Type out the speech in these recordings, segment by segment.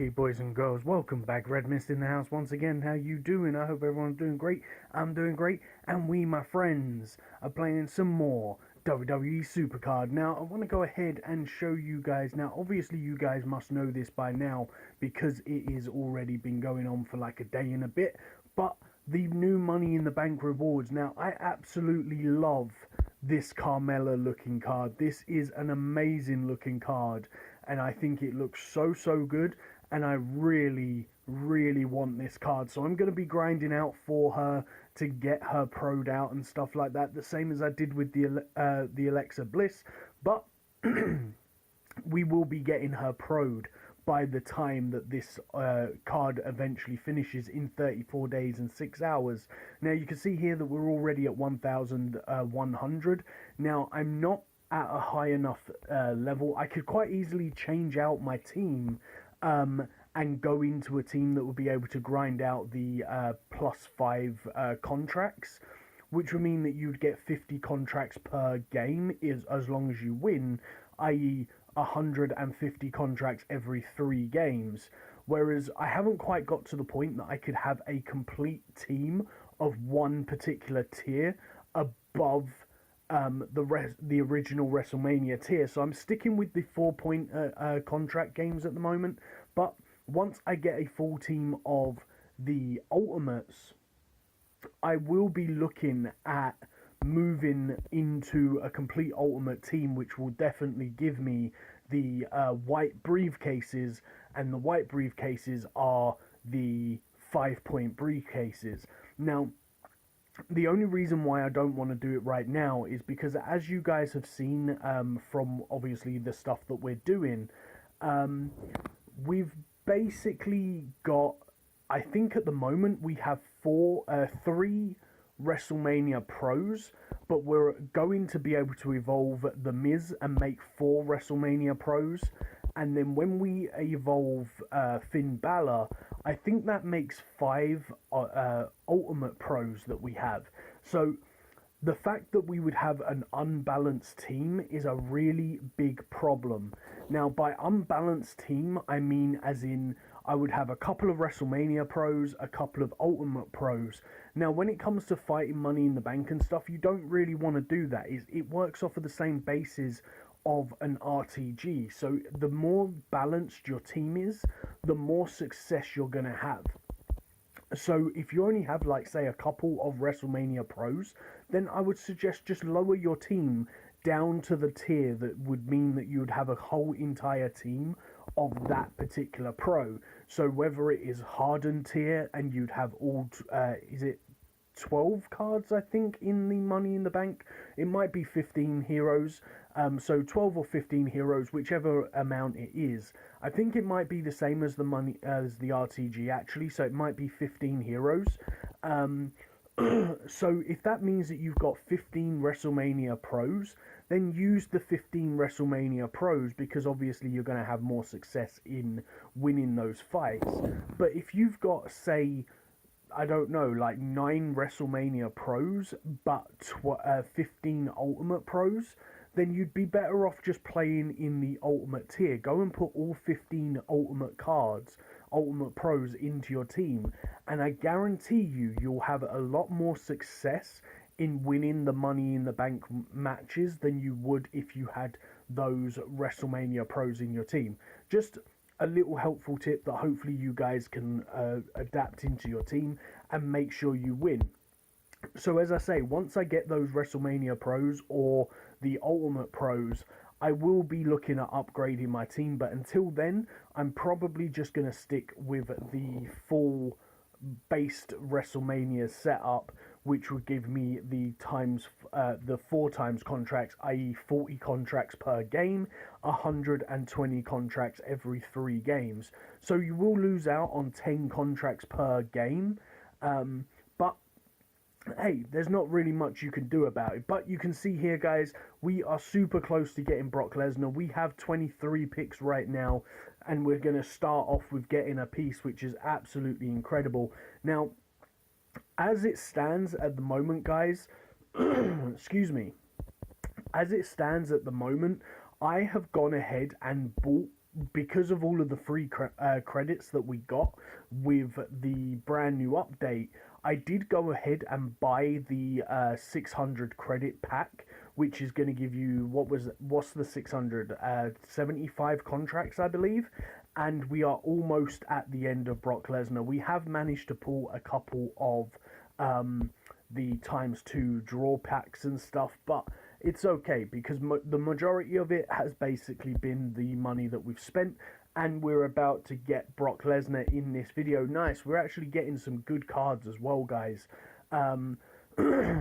Okay, boys and girls, welcome back. Redmissed in the house once again. How you doing? I hope everyone's doing great. I'm doing great, and we, my friends, are playing some more WWE Supercard. Now, I want to go ahead and show you guys. Now, obviously, you guys must know this by now because it has already been going on for like a day and a bit. But the new Money in the Bank rewards. Now, I absolutely love this Carmella looking card. This is an amazing looking card, and I think it looks so good, and I really want this card. So I'm going to be grinding out for her to get her pro'd out and stuff like that, the same as I did with the Alexa Bliss, but we will be getting her pro'd by the time that this card eventually finishes in 34 days and 6 hours. Now you can see here that we're already at 1,100. Now I'm not at a high enough level. I could quite easily change out my team and go into a team that would be able to grind out the +5 contracts, which would mean that you'd get 50 contracts per game as long as you win, i.e. 150 contracts every 3 games. Whereas I haven't quite got to the point that I could have a complete team of one particular tier above the original WrestleMania tier. So I'm sticking with the 4-point contract games at the moment. But once I get a full team of the Ultimates, I will be looking at moving into a complete Ultimate team, which will definitely give me the white briefcases, and the white briefcases are the 5-point briefcases. Now, the only reason why I don't want to do it right now is because, as you guys have seen from obviously the stuff that we're doing, we've basically got, I think at the moment we have 3 WrestleMania Pros, but we're going to be able to evolve the Miz and make 4 WrestleMania Pros, and then when we evolve Finn Balor, I think that makes 5 Ultimate Pros that we have. So the fact that we would have an unbalanced team is a really big problem. Now, by unbalanced team, I mean as in I would have a couple of WrestleMania Pros, a couple of Ultimate Pros. Now, when it comes to fighting Money in the Bank and stuff, you don't really want to do that. It works off of the same basis of an RTG. So the more balanced your team is, the more success you're going to have. So if you only have, like, say, a couple of WrestleMania Pros, then I would suggest just lower your team down to the tier that would mean that you would have a whole entire team of that particular pro. So whether it is hardened tier and you'd have all, is it 12 cards, I think, in the Money in the Bank? It might be 15 heroes. So 12 or 15 heroes, whichever amount it is. I think it might be the same as the RTG actually, so it might be 15 heroes. So if that means that you've got 15 WrestleMania Pros, then use the 15 WrestleMania Pros, because obviously you're going to have more success in winning those fights. But if you've got, say, I don't know, like 9 WrestleMania Pros, but 15 Ultimate Pros, then you'd be better off just playing in the Ultimate tier. Go and put all 15 Ultimate cards, Ultimate Pros, into your team, and I guarantee you'll have a lot more success in winning the Money in the Bank matches than you would if you had those WrestleMania Pros in your team. Just a little helpful tip that hopefully you guys can adapt into your team and make sure you win. So as I say, once I get those WrestleMania Pros or the Ultimate Pros, I will be looking at upgrading my team. But until then, I'm probably just going to stick with the full based WrestleMania setup, which would give me the 4 times contracts, i.e. 40 contracts per game, 120 contracts every 3 games. So you will lose out on 10 contracts per game, but hey, there's not really much you can do about it. But you can see here, guys, we are super close to getting Brock Lesnar. We have 23 picks right now, and we're going to start off with getting a piece, which is absolutely incredible. Now, as it stands at the moment, guys, excuse me, as it stands at the moment, I have gone ahead and bought because of all of the free credits that we got with the brand new update, I did go ahead and buy the 600 credit pack, which is going to give you what's the 600 75 contracts, I believe. And we are almost at the end of Brock Lesnar. We have managed to pull a couple of the times 2 draw packs and stuff, but it's okay because the majority of it has basically been the money that we've spent, and we're about to get Brock Lesnar in this video. Nice, we're actually getting some good cards as well, guys.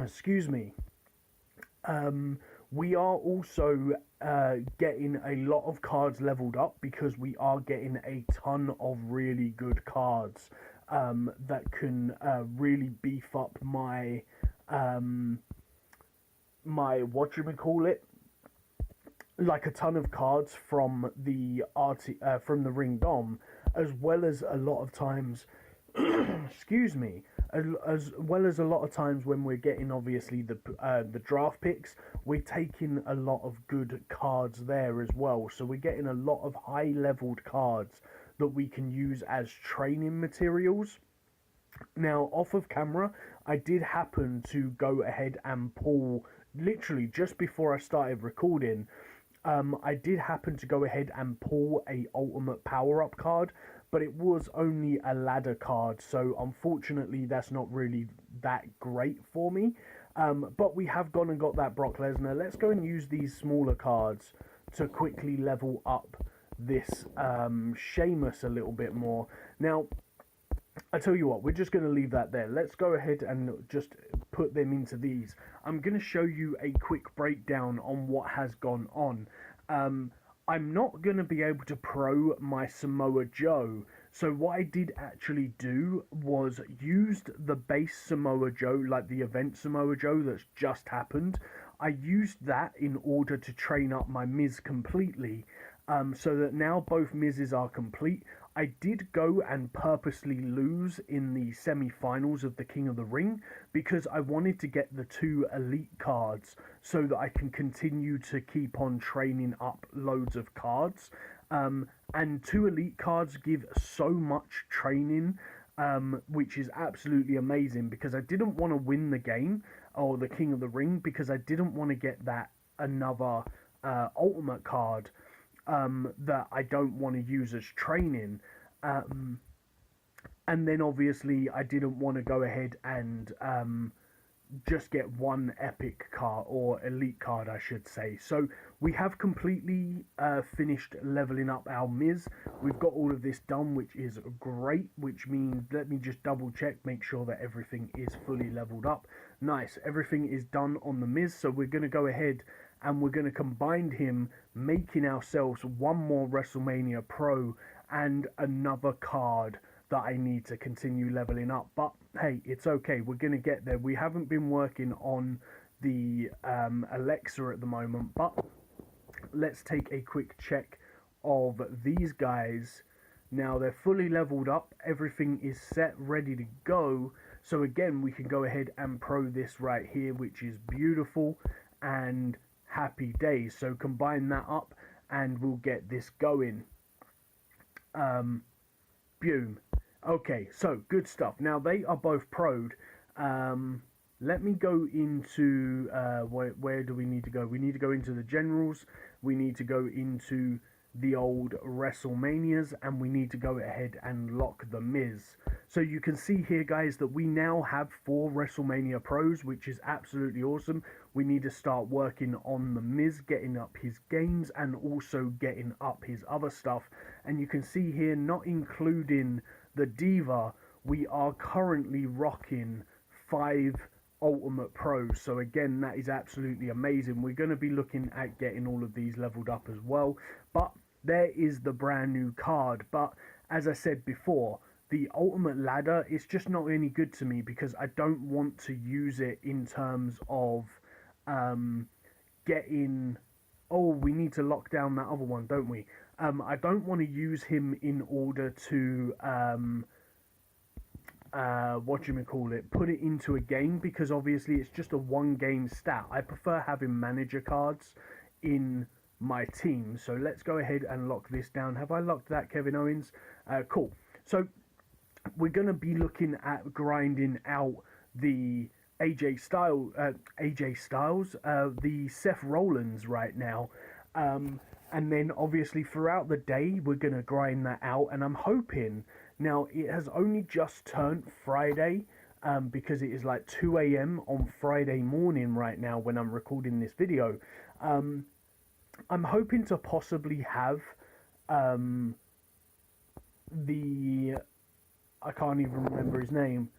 Excuse me. We are also getting a lot of cards leveled up because we are getting a ton of really good cards that can really beef up my my whatchamacallit, like a ton of cards from the from the Ring Dom, as well as a lot of times excuse me, as well as a lot of times when we're getting obviously the draft picks, we're taking a lot of good cards there as well. So we're getting a lot of high leveled cards that we can use as training materials. Now, off of camera, I did happen to go ahead and pull, literally just before I started recording, I did happen to go ahead and pull a ultimate power-up card, but it was only a ladder card, so unfortunately that's not really that great for me. But we have gone and got that Brock Lesnar. Let's go and use these smaller cards to quickly level up this Sheamus a little bit more. Now, I tell you what, we're just going to leave that there. Let's go ahead and just put them into these. I'm going to show you a quick breakdown on what has gone on. I'm not going to be able to pro my Samoa Joe. So what I did actually do was used the base Samoa Joe, like the event Samoa Joe that's just happened. I used that in order to train up my Miz completely. So that now both Miz's are complete. I did go and purposely lose in the semi-finals of the King of the Ring because I wanted to get the 2 elite cards so that I can continue to keep on training up loads of cards. And 2 elite cards give so much training, which is absolutely amazing, because I didn't want to win the game or the King of the Ring because I didn't want to get that another ultimate card that I don't want to use as training. And then obviously I didn't want to go ahead and just get 1 epic card, or elite card I should say. So we have completely finished leveling up our Miz. We've got all of this done, which is great, which means, let me just double check, make sure that everything is fully leveled up. Nice, everything is done on the Miz, so we're going to go ahead and we're going to combine him, making ourselves 1 more WrestleMania Pro and another card that I need to continue leveling up. But hey, it's okay, we're going to get there. We haven't been working on the Alexa at the moment, but let's take a quick check of these guys. Now they're fully leveled up, everything is set, ready to go. So again, we can go ahead and pro this right here, which is beautiful and happy days. So combine that up and we'll get this going. Boom. Okay, so good stuff. Now they are both pro'd. Let me go into where do we need to go? We need to go into the generals, we need to go into the old WrestleManias, and we need to go ahead and lock the Miz. So you can see here, guys, that we now have 4 WrestleMania Pros, which is absolutely awesome. We need to start working on the Miz, getting up his games and also getting up his other stuff. And you can see here, not including the Diva, we are currently rocking 5 Ultimate Pros. So again, that is absolutely amazing. We're going to be looking at getting all of these leveled up as well. But there is the brand new card. But as I said before, the Ultimate Ladder is just not any good to me because I don't want to use it in terms of getting... Oh, we need to lock down that other one, don't we? I don't want to use him in order to... put it into a game, because obviously it's just a 1 game stat. I prefer having manager cards in my team. So let's go ahead and lock this down. Have I locked that, Kevin Owens? Cool. So we're going to be looking at grinding out the AJ Styles, the Seth Rollins right now. And then obviously throughout the day, we're going to grind that out. And I'm hoping, now it has only just turned Friday, because it is like 2 a.m. on Friday morning right now when I'm recording this video. I'm hoping to possibly have the, I can't even remember his name,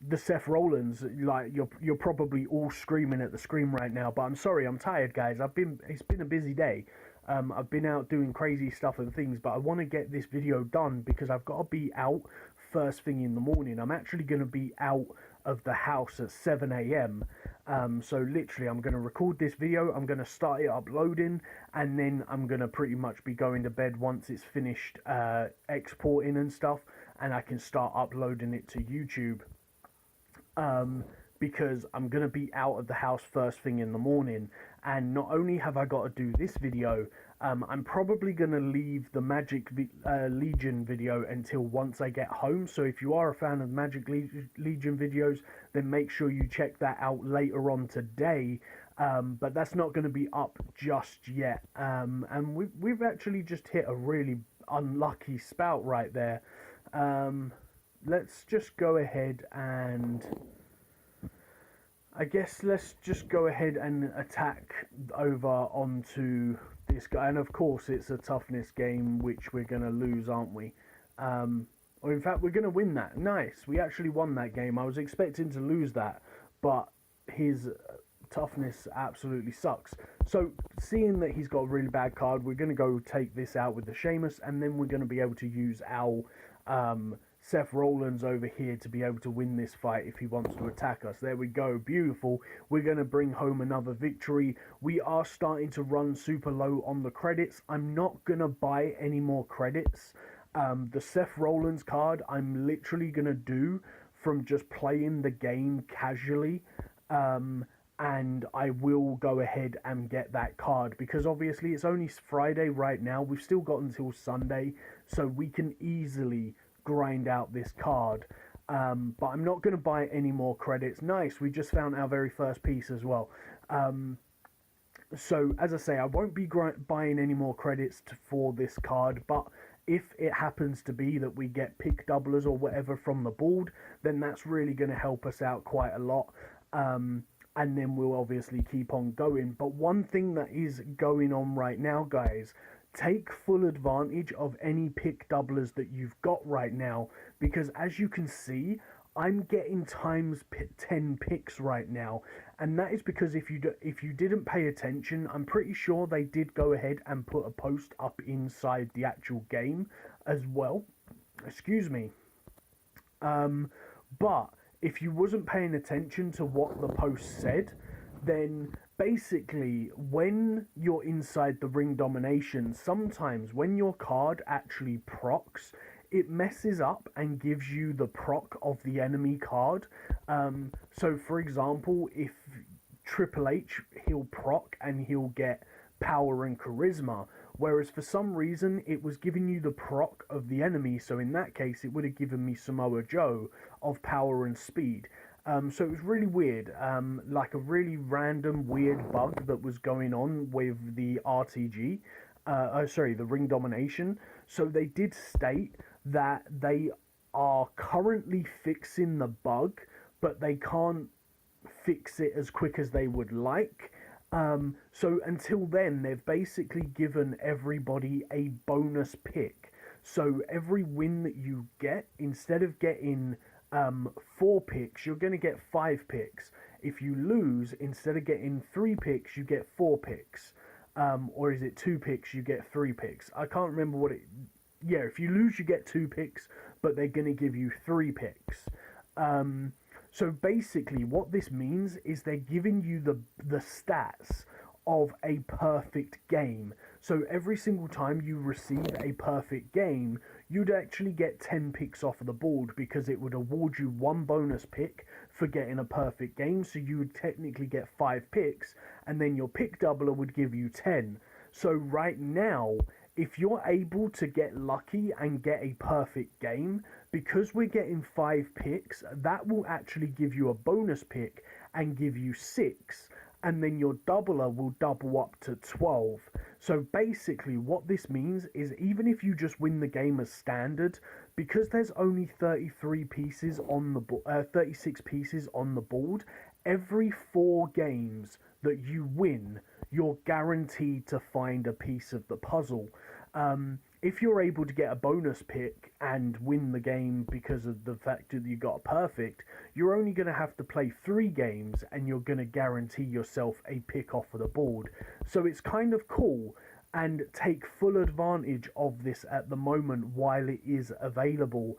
the Seth Rollins. Like, you're probably all screaming at the screen right now, but I'm sorry, I'm tired, guys. It's been a busy day. I've been out doing crazy stuff and things, but I want to get this video done because I've got to be out first thing in the morning. I'm actually going to be out of the house at 7 a.m. So literally, I'm going to record this video, I'm going to start it uploading, and then I'm going to pretty much be going to bed once it's finished exporting and stuff, and I can start uploading it to YouTube. Because I'm going to be out of the house first thing in the morning. And not only have I got to do this video, I'm probably going to leave the Magic Legion video until once I get home. So if you are a fan of Magic Legion videos, then make sure you check that out later on today. But that's not going to be up just yet. And we've actually just hit a really unlucky spout right there. Let's just go ahead and, I guess let's just go ahead and attack over onto this guy. And of course it's a toughness game, which we're going to lose, aren't we? Or in fact, we're going to win that. Nice. We actually won that game. I was expecting to lose that, but his toughness absolutely sucks. So seeing that he's got a really bad card, we're going to go take this out with the Sheamus, and then we're going to be able to use our Seth Rollins over here to be able to win this fight if he wants to attack us. There we go. Beautiful. We're going to bring home another victory. We are starting to run super low on the credits. I'm not going to buy any more credits. The Seth Rollins card I'm literally going to do from just playing the game casually. And I will go ahead and get that card because obviously it's only Friday right now. We've still got until Sunday, so we can easily grind out this card. But I'm not going to buy any more credits. Nice, we just found our very first piece as well. So as I say, I won't be buying any more credits for this card, but if it happens to be that we get pick doublers or whatever from the board, then that's really going to help us out quite a lot. And then we'll obviously keep on going. But one thing that is going on right now, guys, take full advantage of any pick doublers that you've got right now, because as you can see, I'm getting times 10 picks right now, and that is because if you didn't pay attention, I'm pretty sure they did go ahead and put a post up inside the actual game as well. Excuse me. But if you wasn't paying attention to what the post said, then basically when you're inside the ring domination, sometimes when your card actually procs, it messes up and gives you the proc of the enemy card. So for example, if Triple H, he'll proc and he'll get power and charisma, whereas for some reason it was giving you the proc of the enemy. So in that case, it would have given me Samoa Joe of power and speed. So it was really weird, like a really random weird bug that was going on with the RTG, the ring domination. So they did state that they are currently fixing the bug, but they can't fix it as quick as they would like. So until then, they've basically given everybody a bonus pick. So every win that you get, instead of getting 4 picks, you're going to get 5 picks. If you lose, instead of getting 3 picks, you get 4 picks. Or is it 2 picks, you get 3 picks? I can't remember what it... Yeah, if you lose, you get 2 picks, but they're going to give you 3 picks. So basically, what this means is they're giving you the stats of a perfect game. So every single time you receive a perfect game, you'd actually get 10 picks off of the board, because it would award you 1 bonus pick for getting a perfect game. So you would technically get 5 picks, and then your pick doubler would give you 10. So right now, if you're able to get lucky and get a perfect game, because we're getting 5 picks, that will actually give you a bonus pick and give you 6. And then your doubler will double up to 12. So basically what this means is, even if you just win the game as standard, because there's only 33 pieces on the 36 pieces on the board, every 4 games that you win, you're guaranteed to find a piece of the puzzle. If you're able to get a bonus pick and win the game because of the fact that you got perfect, you're only going to have to play 3 games and you're going to guarantee yourself a pick off of the board. So it's kind of cool, and take full advantage of this at the moment while it is available.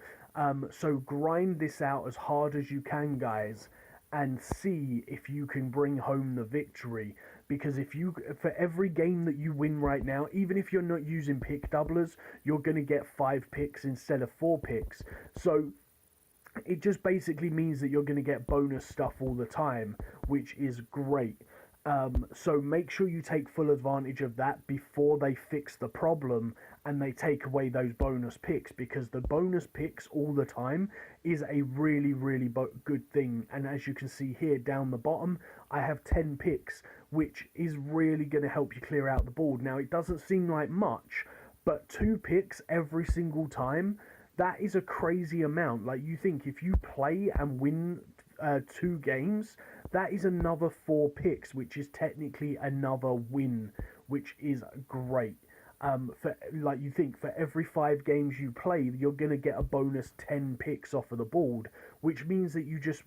So grind this out as hard as you can, guys, and see if you can bring home the victory. Because for every game that you win right now, even if you're not using pick doublers, you're going to get 5 picks instead of 4 picks. So it just basically means that you're going to get bonus stuff all the time, which is great. So make sure you take full advantage of that before they fix the problem and they take away those bonus picks, because the bonus picks all the time is a really, really good thing. And as you can see here down the bottom, I have 10 picks, which is really going to help you clear out the board. Now, it doesn't seem like much, but 2 picks every single time, that is a crazy amount. Like, you think if you play and win 2 games, that is another 4 picks, which is technically another win, which is great. You think for every 5 games you play, you're going to get a bonus 10 picks off of the board, which means that you just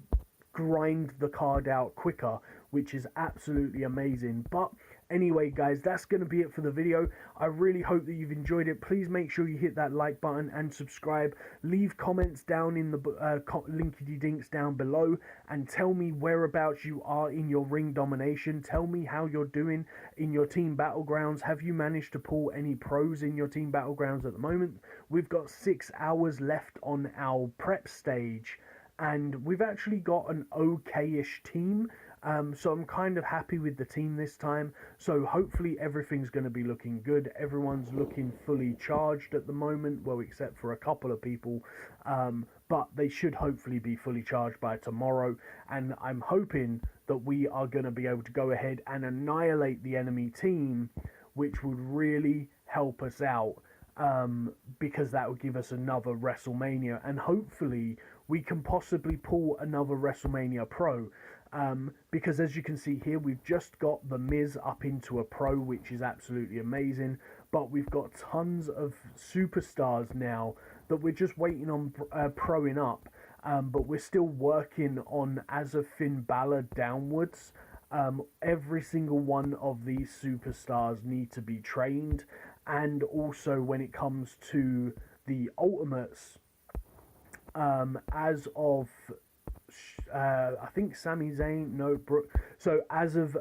grind the card out quicker, which is absolutely amazing. But anyway, guys, that's going to be it for the video. I really hope that you've enjoyed it. Please make sure you hit that like button and subscribe. Leave comments down in the linkity dinks down below and tell me whereabouts you are in your ring domination. Tell me how you're doing in your team battlegrounds. Have you managed to pull any pros in your team battlegrounds at the moment? We've got 6 hours left on our prep stage, and we've actually got an okay-ish team. So I'm kind of happy with the team this time. So hopefully everything's going to be looking good. Everyone's looking fully charged at the moment, well, except for a couple of people. But they should hopefully be fully charged by tomorrow. And I'm hoping that we are going to be able to go ahead and annihilate the enemy team, which would really help us out. Because that would give us another WrestleMania, and hopefully we can possibly pull another WrestleMania Pro. Because as you can see here, we've just got the Miz up into a Pro, which is absolutely amazing. But we've got tons of superstars now that we're just waiting on proing up. But we're still working on, as of Finn Balor downwards. Every single one of these superstars need to be trained. And also when it comes to the Ultimates, as of I think Sami Zayn, no, Brooke. So as of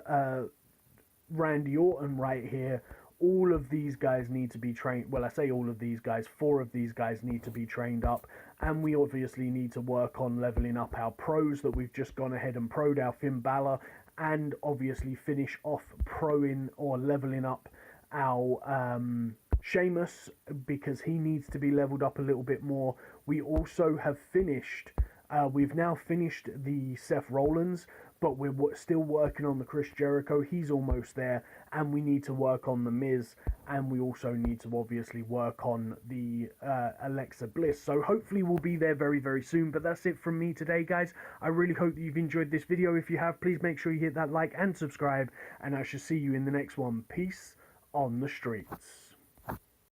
Randy Orton right here, all of these guys need to be trained. Well, I say all of these guys, 4 of these guys need to be trained up. And we obviously need to work on leveling up our pros that we've just gone ahead and pro'd our Finn Balor. And obviously finish off proing or leveling up our Sheamus, because he needs to be leveled up a little bit more. We also have finished, we've now finished the Seth Rollins, but we're still working on the Chris Jericho. He's almost there, and we need to work on the Miz, and we also need to obviously work on the Alexa Bliss. So hopefully we'll be there very, very soon. But that's it from me today, guys. I really hope that you've enjoyed this video. If you have, please make sure you hit that like and subscribe, and I shall see you in the next one. Peace on the streets.